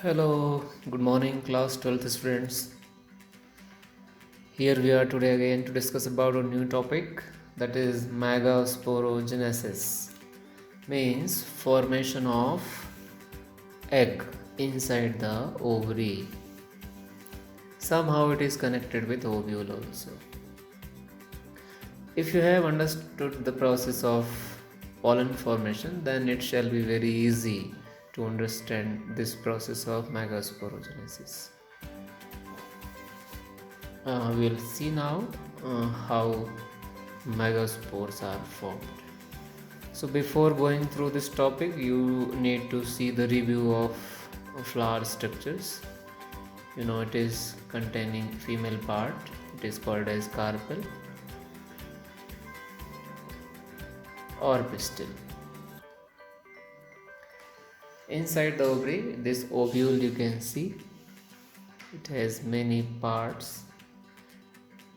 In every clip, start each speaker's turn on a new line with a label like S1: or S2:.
S1: Hello, good morning, class 12th students. Here we are today again to discuss about a new topic, that is megasporogenesis, means formation of egg inside the ovary. Somehow it is connected with ovule also. If you have understood the process of pollen formation, then it shall be very easy to understand this process of megasporogenesis. We'll see now how megaspores are formed. So before going through this topic, you need to see the review of flower structures. It is containing female part. It is called as carpel or pistil. Inside the ovary, this ovule you can see, it has many parts.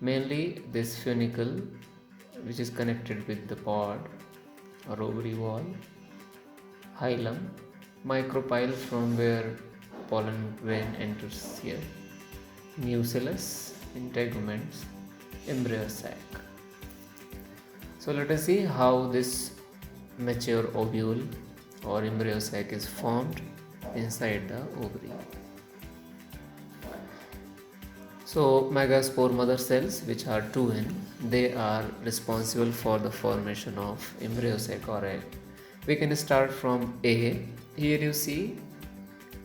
S1: Mainly this funicle, which is connected with the pod or ovary wall, hilum, micropyle from where pollen grain enters here, nucellus, integuments, embryo sac. So let us see how this mature ovule or embryo sac is formed inside the ovary. So megaspore mother cells, which are 2N, they are responsible for the formation of embryo sac or egg. We can start from A. Here you see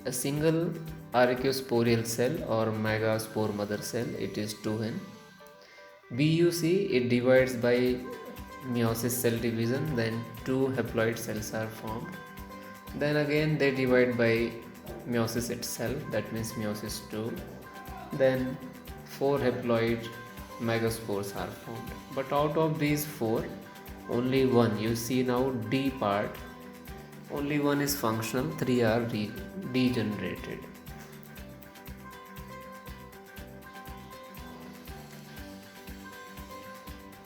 S1: a single archeosporial cell or megaspore mother cell, it is 2N. B you see it divides by meiosis cell division, then two haploid cells are formed. Then again they divide by meiosis itself, that means meiosis 2. Then 4 haploid megaspores are formed. But out of these 4, only one, you see now D part, only one is functional, 3 are degenerated.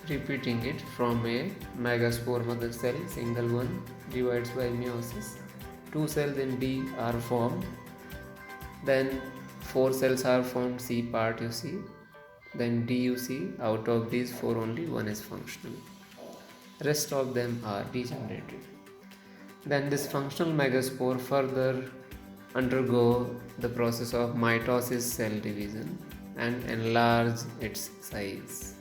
S1: Repeating it, from a megaspore mother cell, single one divides by meiosis, 2 cells in D are formed, then 4 cells are formed, C part you see, then D you see, out of these 4 only one is functional, rest of them are degenerated. Then this functional megaspore further undergo the process of mitosis cell division and enlarge its size.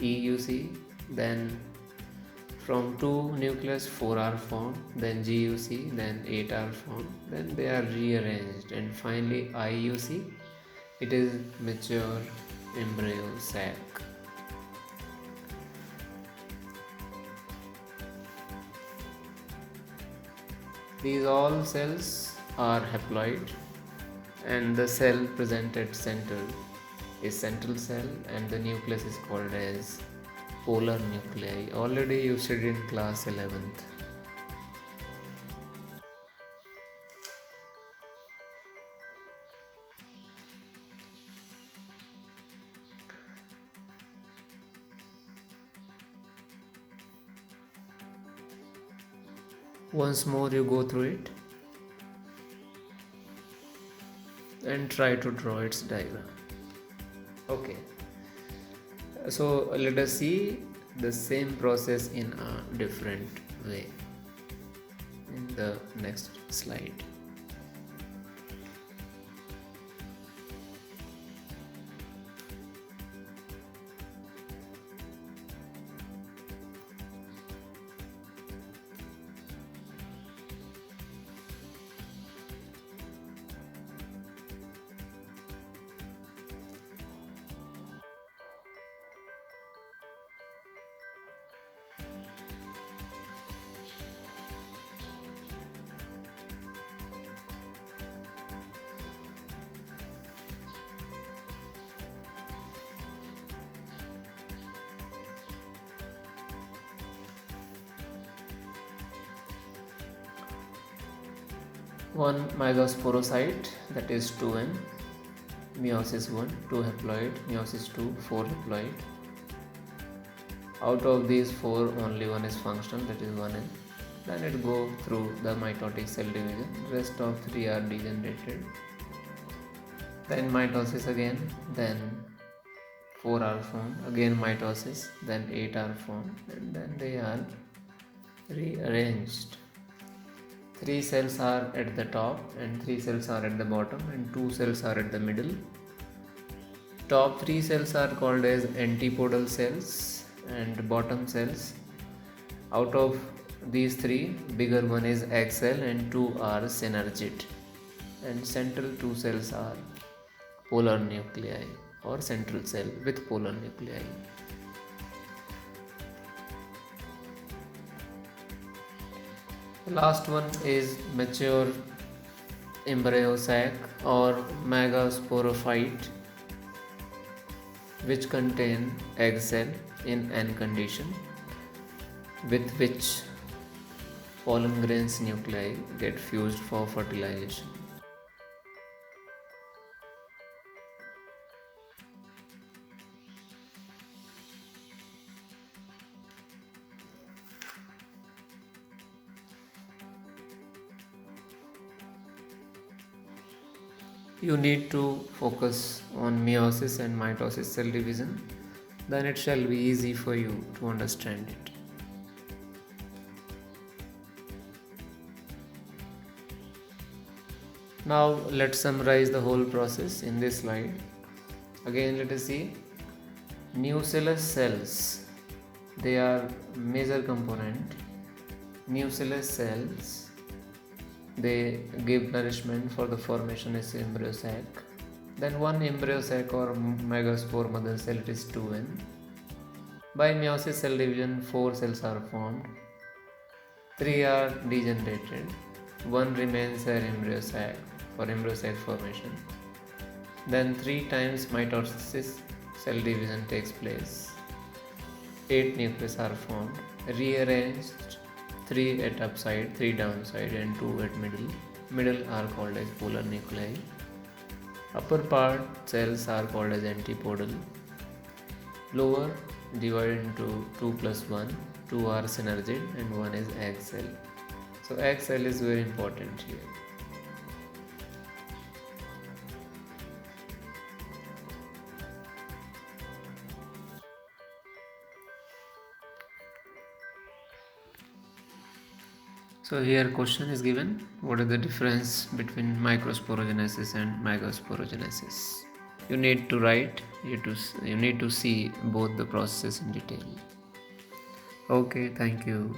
S1: E you see, then from 2 nucleus 4 are formed, then G you see, then 8 are formed, then they are rearranged, and finally I you see, it is mature embryo sac. These all cells are haploid, and the cell present at center is central cell, and the nucleus is called as polar nuclei. Already you studied in class 11th. Once more you go through it and try to draw its diagram. Okay, so let us see the same process in a different way in the next slide. One megasporocyte, that is 2N, meiosis 1, 2 haploid, meiosis 2, 4 haploid. Out of these 4, only one is functional, that is 1N. then it go through the mitotic cell division. Rest of 3 are degenerated. Then mitosis again, then 4 are formed, again mitosis, then 8 are formed, and then they are rearranged. 3 cells are at the top and 3 cells are at the bottom and 2 cells are at the middle. Top 3 cells are called as antipodal cells and bottom cells. Out of these 3, bigger one is egg cell and 2 are synergid, and central 2 cells are polar nuclei or central cell with polar nuclei. The last one is mature embryo sac or megasporophyte, which contain egg cell in N condition, with which pollen grains nuclei get fused for fertilization. You need to focus on meiosis and mitosis cell division, then it shall be easy for you to understand it. Now let's summarize the whole process in this slide. Again, let us see. Nucellus cells, they are major component. Nucellus cells, they give nourishment for the formation of embryo sac. Then one embryo sac or megaspore mother cell, it is 2N. By meiosis cell division, 4 cells are formed, 3 are degenerated, 1 remains an embryo sac for embryo sac formation. Then 3 times mitosis cell division takes place, 8 nucleus are formed, rearranged, 3 at upside, 3 downside and 2 at middle are called as polar nuclei. Upper part cells are called as antipodal. Lower divided into 2 plus 1, 2 are synergid and 1 is egg cell. So egg cell is very important here. So here question is given, what is the difference between microsporogenesis and megasporogenesis? You need to write, you need to see both the processes in detail. Okay, thank you.